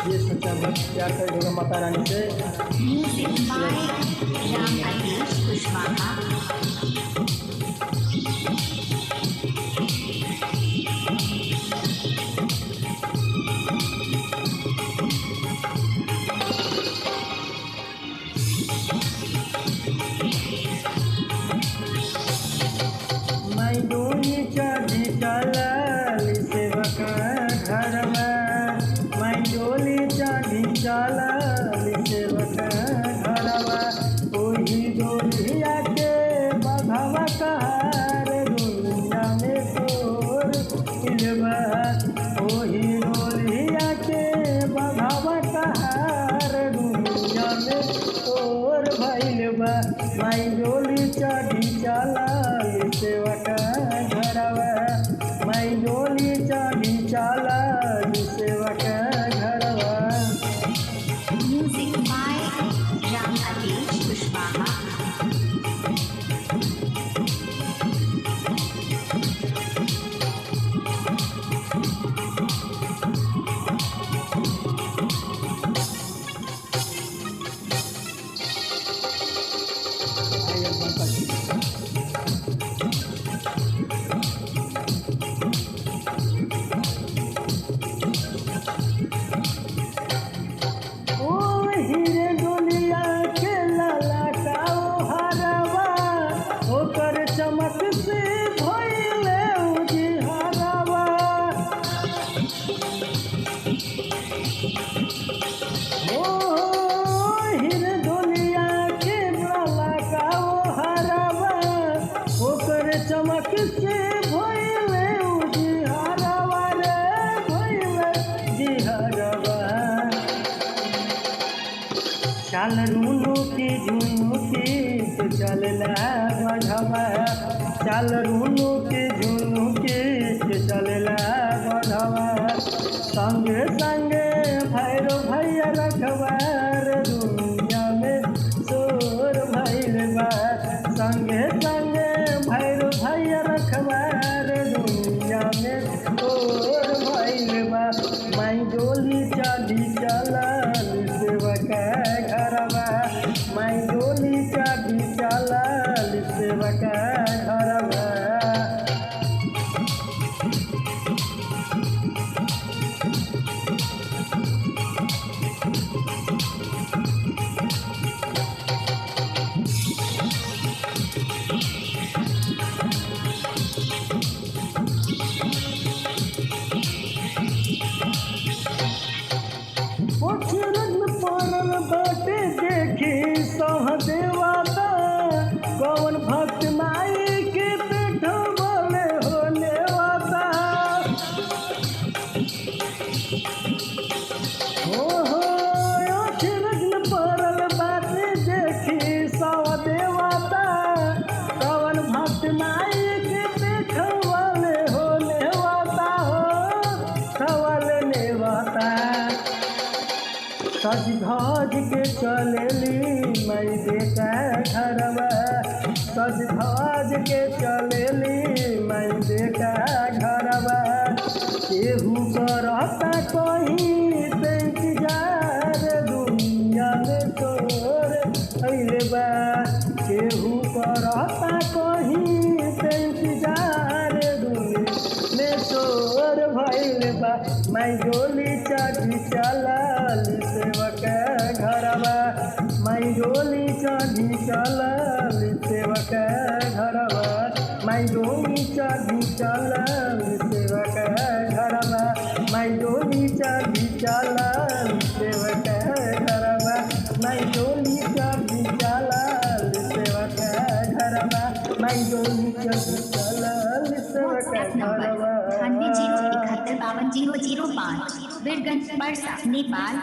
ये सच्चा भक्त प्यार करेगा माता रानी से। म्यूजिक बाय राम आदेश कुशवाहा। मैं डोली चढ़ी चलल सेवक घरवा, मैं डोली चढ़ी चलल सेवक घरवा, ओही डोलिया के बघवा कहार दुनिया में तोर मिलवा, ओही डोलिया के बघवा कहार दुनिया में तोर भइलबा। मैं डोली चढ़ी चलल सेवक घरवा, मैं डोली चढ़ी चलल सेवक घरवा। म्यूजिक बाय राम आदेश कुशवाहा। हीरे डोलिया के लाला काओ हरवा, ओकर चमक से भइले उजिहरवा। हीरे डोलिया के लाला काओ हरवा, ओकर चमक से भइले उजिहरवा रे भइले जिहरवा। चल रूनू की झुनुकी तो चलला बधवा, चल रूनू की झुनुकी तो चलला बधवा। संगे संगे भैरो भैया रखवार दुनिया में चोर भैलबा, संगे संगे भैरो भैया रखवार दुनिया में चोर भैलबा। मैं डोली चढ़ी चलल सेवक घरवा, मैं डोली चढ़ी चलल सेवक घरवा। पोखरन में पड़ल बाटे देखी सह देवता, कौन भक्त माई के बैठवले होले वाता। पोखरन में पड़ल बाटे देखी सह देवता, कौन भक्त माई के बैठवले होले वाता हो खवले नेवता। सज धज के चलेली मैं बेटा घरवा, सज धज के चलेली मैं बेटा घरवा। केहू करता कहीं ते इंतजार दुनिया में तोर अइलबा, केहू करता कहीं ते इंतजार दुनिया में तोर भइलबा। मैं डोली चढ़ी चलल सेवक घरवा, मैं डोली चढ़ी चलल सेवक घरवा, मैं डोली चढ़ी चलल सेवक घरवा, मैं डोली चढ़ी चलल सेवक घरवा, मैं डोली चढ़ी चलल सेवक घरवा, मैं डोली चढ़ी चलल सेवक घरवा। 9801715005 वीरगंज परसा नेपाल।